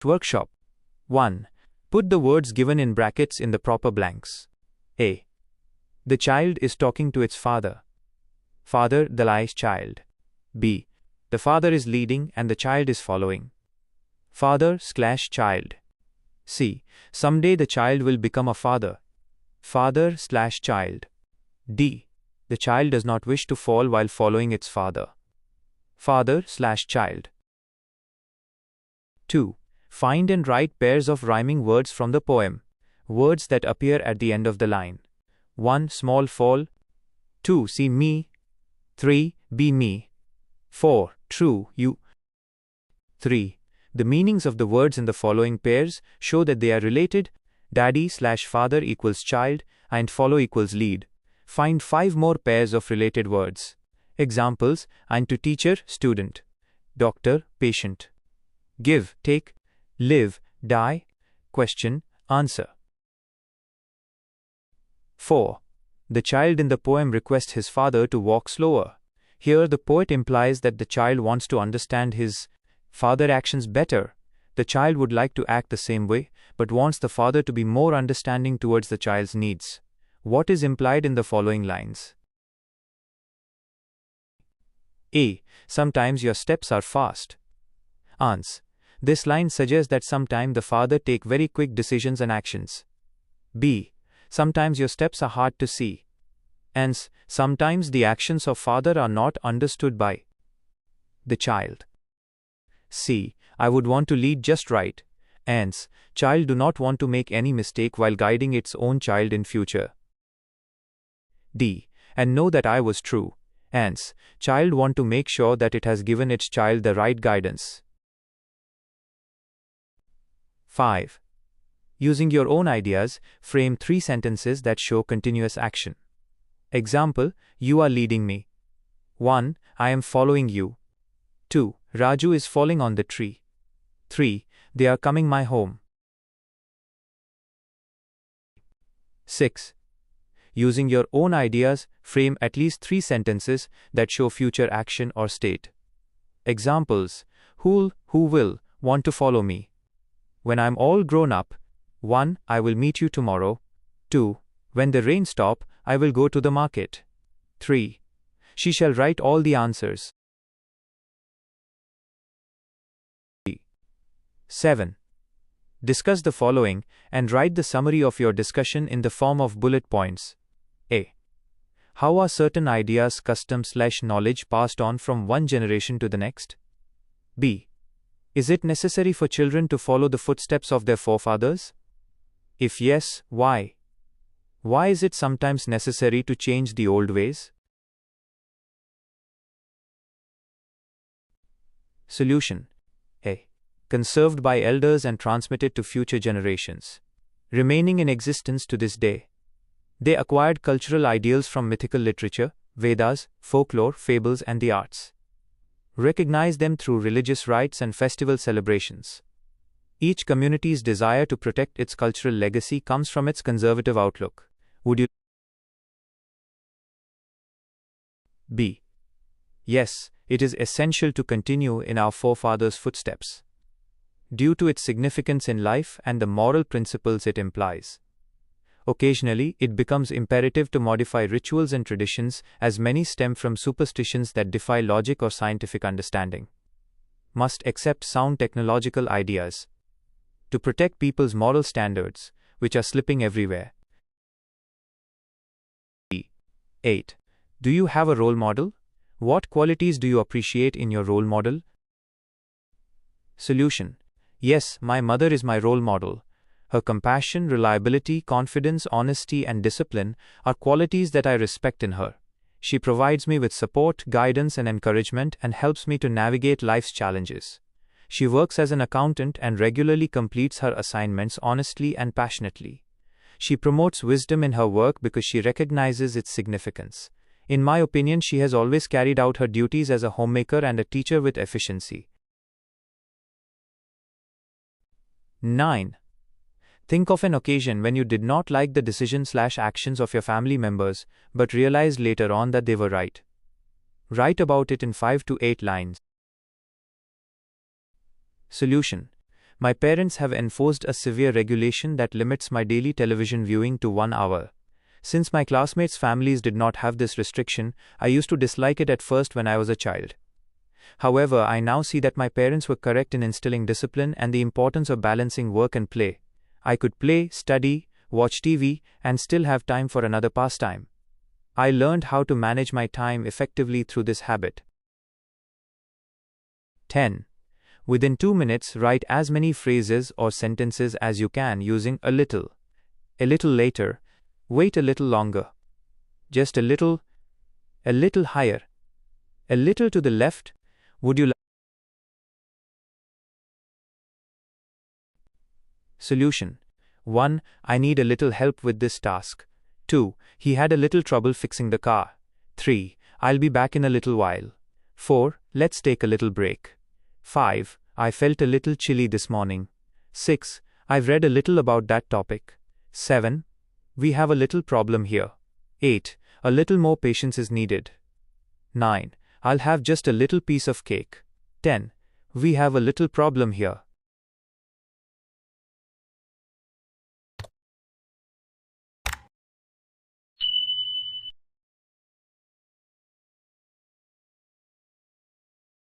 Fact Workshop. 1. Put the words given in brackets in the proper blanks. A. The child is talking to its father. Father, the lies child. B. The father is leading and the child is following. Father/child. C. Someday the child will become a father. Father/child. D. The child does not wish to fall while following its father. Father/child. 2. Find and write pairs of rhyming words from the poem. Words that appear at the end of the line. 1. Small fall. 2. See me. 3. Be me. 4. True, you. 3. The meanings of the words in the following pairs show that they are related. Daddy/father equals child and follow equals lead. Find 5 more pairs of related words. Examples: and to teacher, student. Doctor, patient. Give, take. Live, die. Question, answer. 4. The child in the poem requests his father to walk slower. Here the poet implies that the child wants to understand his father's actions better. The child would like to act the same way, but wants the father to be more understanding towards the child's needs. What is implied in the following lines? A. Sometimes your steps are fast. Ans. This line suggests that sometimes the father take very quick decisions and actions. B. Sometimes your steps are hard to see. Hence, sometimes the actions of father are not understood by the child. C. I would want to lead just right. Hence, child do not want to make any mistake while guiding its own child in future. D. And know that I was true. Hence, child want to make sure that it has given its child the right guidance. 5. Using your own ideas, frame 3 sentences that show continuous action. Example: you are leading me. 1. I am following you. 2. Raju is falling on the tree. 3. They are coming my home. 6. Using your own ideas, frame at least 3 sentences that show future action or state. Examples: who will, want to follow me. When I'm all grown up. 1. I will meet you tomorrow. 2. When the rain stop, I will go to the market. 3. She shall write all the answers. 7. Discuss the following and write the summary of your discussion in the form of bullet points. A. How are certain ideas, custom/knowledge passed on from one generation to the next? B. Is it necessary for children to follow the footsteps of their forefathers? If yes, why? Why is it sometimes necessary to change the old ways? Solution. A. Conserved by elders and transmitted to future generations, remaining in existence to this day. They acquired cultural ideals from mythical literature, Vedas, folklore, fables, and the arts. Recognize them through religious rites and festival celebrations. Each community's desire to protect its cultural legacy comes from its conservative outlook. Would you? B. Yes, it is essential to continue in our forefathers' footsteps, due to its significance in life and the moral principles it implies. Occasionally, it becomes imperative to modify rituals and traditions, as many stem from superstitions that defy logic or scientific understanding. Must accept sound technological ideas to protect people's moral standards, which are slipping everywhere. 8. Do you have a role model? What qualities do you appreciate in your role model? Solution. Yes, my mother is my role model. Her compassion, reliability, confidence, honesty, and discipline are qualities that I respect in her. She provides me with support, guidance, and encouragement and helps me to navigate life's challenges. She works as an accountant and regularly completes her assignments honestly and passionately. She promotes wisdom in her work because she recognizes its significance. In my opinion, she has always carried out her duties as a homemaker and a teacher with efficiency. 9. Think of an occasion when you did not like the decision/actions of your family members, but realized later on that they were right. Write about it in 5 to 8 lines. Solution. My parents have enforced a severe regulation that limits my daily television viewing to 1 hour. Since my classmates' families did not have this restriction, I used to dislike it at first when I was a child. However, I now see that my parents were correct in instilling discipline and the importance of balancing work and play. I could play, study, watch TV, and still have time for another pastime. I learned how to manage my time effectively through this habit. 10. Within 2 minutes, write as many phrases or sentences as you can using a little later, wait a little longer, just a little higher, a little to the left, would you like? Solution. 1. I need a little help with this task. 2. He had a little trouble fixing the car. 3. I'll be back in a little while. 4. Let's take a little break. 5. I felt a little chilly this morning. 6. I've read a little about that topic. 7. We have a little problem here. 8. A little more patience is needed. 9. I'll have just a little piece of cake. 10. We have a little problem here.